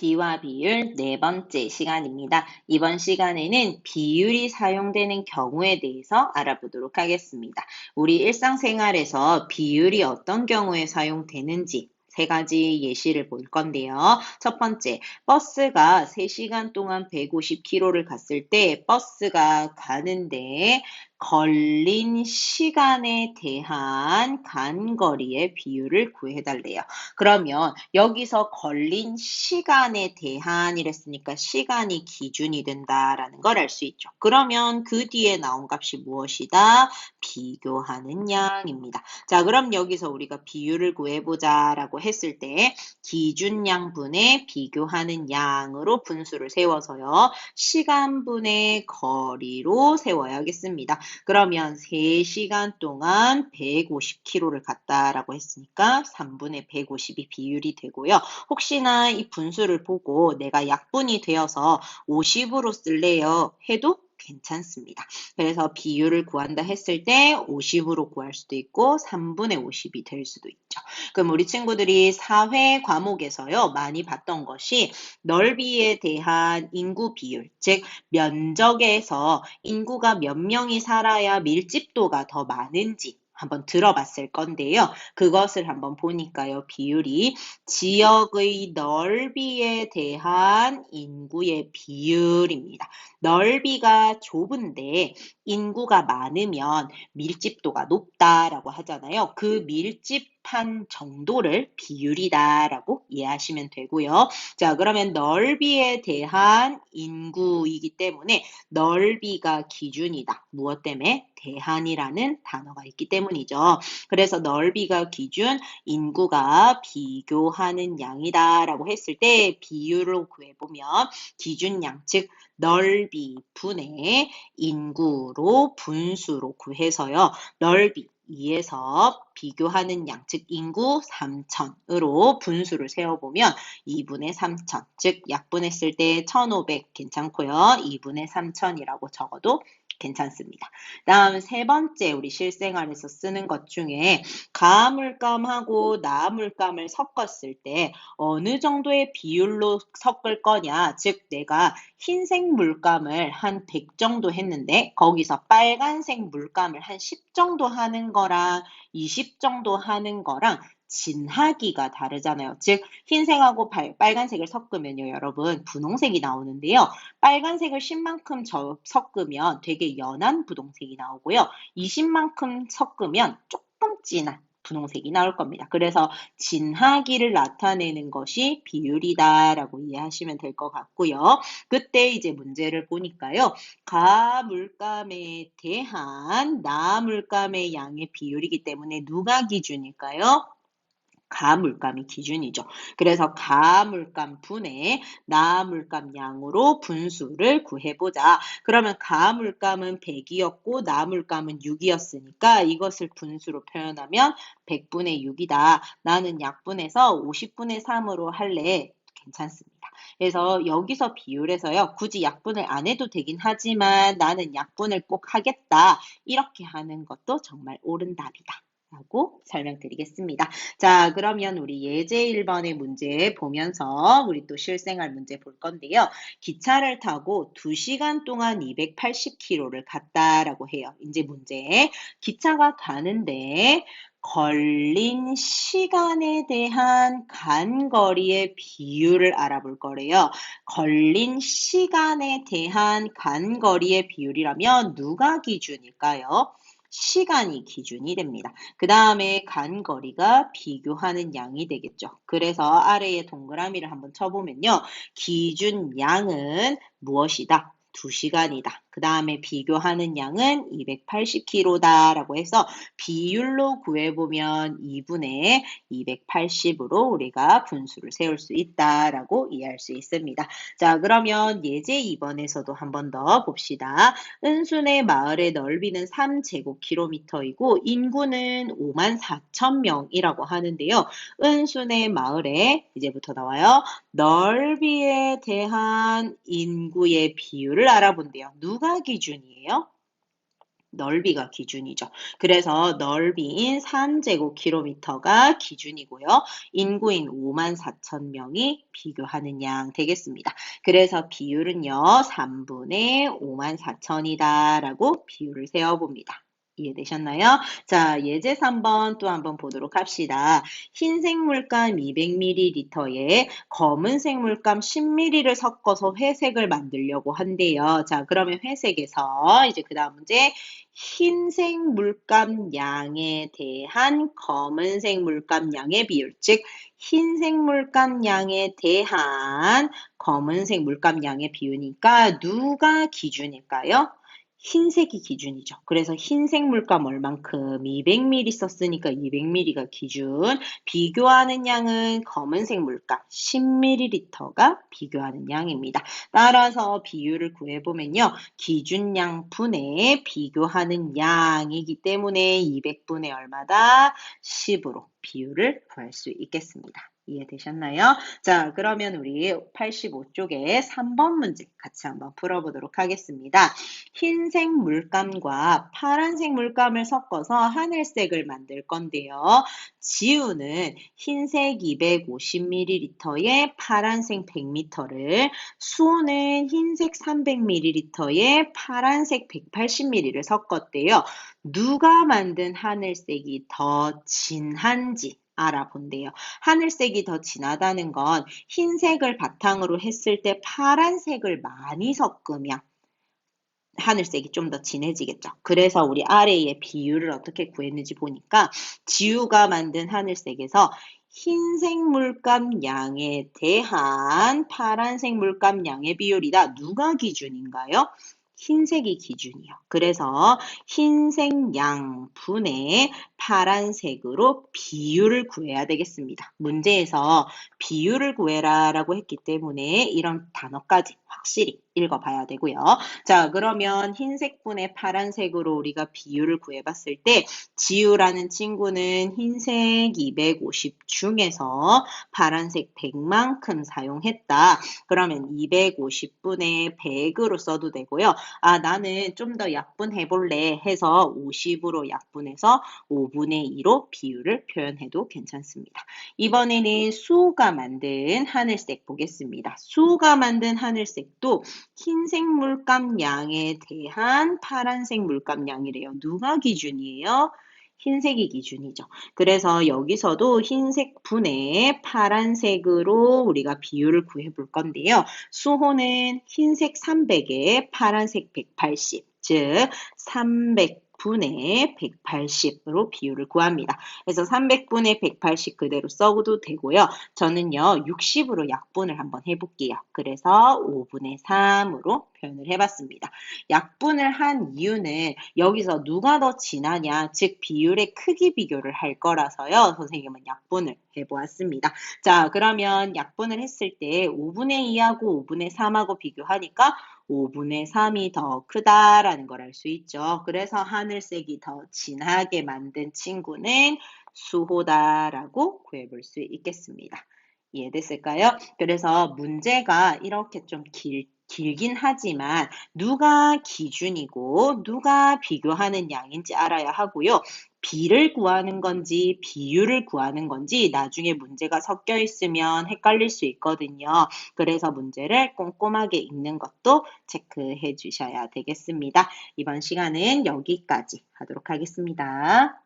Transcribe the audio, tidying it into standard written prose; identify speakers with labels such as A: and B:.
A: 비와 비율 네 번째 시간입니다. 이번 시간에는 비율이 사용되는 경우에 대해서 알아보도록 하겠습니다. 우리 일상생활에서 비율이 어떤 경우에 사용되는지 세 가지 예시를 볼 건데요. 첫 번째, 버스가 3시간 동안 150km를 갔을 때 버스가 가는데 걸린 시간에 대한 간거리의 비율을 구해달래요. 그러면 여기서 걸린 시간에 대한 이랬으니까 시간이 기준이 된다라는 걸 알 수 있죠. 그러면 그 뒤에 나온 값이 무엇이다? 비교하는 양입니다. 자, 그럼 여기서 우리가 비율을 구해보자라고 했을 때 기준양분의 비교하는 양으로 분수를 세워서요. 시간분의 거리로 세워야겠습니다. 그러면 3시간 동안 150km를 갔다라고 했으니까 3분의 150이 비율이 되고요. 혹시나 이 분수를 보고 내가 약분이 되어서 50으로 쓸래요 해도 괜찮습니다. 그래서 비율을 구한다 했을 때 50으로 구할 수도 있고 3분의 50이 될 수도 있죠. 그럼 우리 친구들이 사회 과목에서요 많이 봤던 것이 넓이에 대한 인구 비율, 즉 면적에서 인구가 몇 명이 살아야 밀집도가 더 많은지 한번 들어봤을 건데요. 그것을 한번 보니까요. 비율이 지역의 넓이에 대한 인구의 비율입니다. 넓이가 좁은데 인구가 많으면 밀집도가 높다라고 하잖아요. 그 밀집한 정도를 비율이다라고 이해하시면 되고요. 자, 그러면 넓이에 대한 인구이기 때문에 넓이가 기준이다. 무엇 때문에? 대한이라는 단어가 있기 때문이죠. 그래서 넓이가 기준, 인구가 비교하는 양이다라고 했을 때 비율로 구해보면 기준양, 즉 넓이 분의 인구로 분수로 구해서요. 넓이 2에서 비교하는 양, 즉 인구 3,000으로 분수를 세워보면 2분의 3,000, 즉 약분했을 때 1,500 괜찮고요. 2분의 3,000이라고 적어도 괜찮습니다. 다음 세 번째 우리 실생활에서 쓰는 것 중에 가물감하고 나물감을 섞었을 때 어느 정도의 비율로 섞을 거냐, 즉 내가 흰색 물감을 한 100 정도 했는데 거기서 빨간색 물감을 한 10 정도 하는 거랑 20 정도 하는 거랑 진하기가 다르잖아요. 즉 흰색하고 빨간색을 섞으면요. 여러분 분홍색이 나오는데요. 빨간색을 10만큼 섞으면 되게 연한 분홍색이 나오고요. 20만큼 섞으면 조금 진한 분홍색이 나올 겁니다. 그래서 진하기를 나타내는 것이 비율이다라고 이해하시면 될 것 같고요. 그때 이제 문제를 보니까요. 가물감에 대한 나물감의 양의 비율이기 때문에 누가 기준일까요? 가물감이 기준이죠. 그래서 가물감 분의 나물감 양으로 분수를 구해보자. 그러면 가물감은 100이었고 나물감은 6이었으니까 이것을 분수로 표현하면 100분의 6이다. 나는 약분해서 50분의 3으로 할래. 괜찮습니다. 그래서 여기서 비율에서요. 굳이 약분을 안 해도 되긴 하지만 나는 약분을 꼭 하겠다. 이렇게 하는 것도 정말 옳은 답이다. 라고 설명드리겠습니다. 자, 그러면 우리 예제 1번의 문제 보면서 우리 또 실생활 문제 볼 건데요. 기차를 타고 2시간 동안 280km를 갔다라고 해요. 이제 문제. 기차가 가는데 걸린 시간에 대한 간거리의 비율을 알아볼 거래요. 걸린 시간에 대한 간거리의 비율이라면 누가 기준일까요? 시간이 기준이 됩니다. 그 다음에 간 거리가 비교하는 양이 되겠죠. 그래서 아래에 동그라미를 한번 쳐보면요. 기준 양은 무엇이다? 2시간이다. 그 다음에 비교하는 양은 280km다 라고 해서 비율로 구해보면 2분의 280으로 우리가 분수를 세울 수 있다라고 이해할 수 있습니다. 자, 그러면 예제 2번에서도 한 번 더 봅시다. 은순의 마을의 넓이는 3제곱킬로미터이고 인구는 54,000명이라고 하는데요. 은순의 마을에 이제부터 나와요. 넓이에 대한 인구의 비율을 알아본대요. 누가 기준이에요? 넓이가 기준이죠. 그래서 넓이인 3제곱킬로미터가 기준이고요. 인구인 54,000명이 비교하는 양 되겠습니다. 그래서 비율은요, 3분의 54,000이다 라고 비율을 세워봅니다. 이해되셨나요? 자, 예제 3번 또 한번 보도록 합시다. 흰색 물감 200ml에 검은색 물감 10ml를 섞어서 회색을 만들려고 한대요. 자, 그러면 회색에서 이제 그 다음 문제 흰색 물감 양에 대한 검은색 물감 양의 비율, 즉 흰색 물감 양에 대한 검은색 물감 양의 비율이니까 누가 기준일까요? 흰색이 기준이죠. 그래서 흰색 물감 얼만큼 200ml 썼으니까 200ml가 기준. 비교하는 양은 검은색 물감 10ml가 비교하는 양입니다. 따라서 비율을 구해보면요. 기준양 분의 비교하는 양이기 때문에 200분의 얼마다? 10으로 비율을 구할 수 있겠습니다. 이해되셨나요? 자, 그러면 우리 85쪽에 3번 문제 같이 한번 풀어보도록 하겠습니다. 흰색 물감과 파란색 물감을 섞어서 하늘색을 만들 건데요. 지우는 흰색 250ml에 파란색 100ml를, 수호는 흰색 300ml에 파란색 180ml를 섞었대요. 누가 만든 하늘색이 더 진한지 알아본대요. 하늘색이 더 진하다는 건 흰색을 바탕으로 했을 때 파란색을 많이 섞으면 하늘색이 좀 더 진해지겠죠. 그래서 우리 아래의 비율을 어떻게 구했는지 보니까 지우가 만든 하늘색에서 흰색 물감 양에 대한 파란색 물감 양의 비율이다. 누가 기준인가요? 흰색이 기준이요. 그래서 흰색 양 분의 파란색으로 비율을 구해야 되겠습니다. 문제에서 비율을 구해라 라고 했기 때문에 이런 단어까지 확실히 읽어봐야 되고요. 자, 그러면 흰색 분의 파란색으로 우리가 비율을 구해봤을 때 지우라는 친구는 흰색 250 중에서 파란색 100만큼 사용했다. 그러면 250분의 100으로 써도 되고요. 아, 나는 좀 더 약분해볼래 해서 50으로 약분해서 5분의 2로 비율을 표현해도 괜찮습니다. 이번에는 수호가 만든 하늘색 보겠습니다. 수호가 만든 하늘색도 흰색 물감 양에 대한 파란색 물감 양이래요. 누가 기준이에요? 흰색이 기준이죠. 그래서 여기서도 흰색 분의 파란색으로 우리가 비율을 구해볼 건데요. 수호는 흰색 300에 파란색 180, 즉 300분의 180으로 비율을 구합니다. 그래서 300분의 180 그대로 써도 되고요. 저는요 60으로 약분을 한번 해볼게요. 그래서 5분의 3으로 표현을 해봤습니다. 약분을 한 이유는 여기서 누가 더 진하냐, 즉 비율의 크기 비교를 할 거라서요. 선생님은 약분을 해보았습니다. 자, 그러면 약분을 했을 때 5분의 2하고 5분의 3하고 비교하니까 5분의 3이 더 크다라는 걸 알 수 있죠. 그래서 하늘색이 더 진하게 만든 친구는 수호다라고 구해볼 수 있겠습니다. 이해됐을까요? 그래서 문제가 이렇게 좀 길긴 하지만 누가 기준이고 누가 비교하는 양인지 알아야 하고요. 비를 구하는 건지 비율을 구하는 건지 나중에 문제가 섞여 있으면 헷갈릴 수 있거든요. 그래서 문제를 꼼꼼하게 읽는 것도 체크해 주셔야 되겠습니다. 이번 시간은 여기까지 하도록 하겠습니다.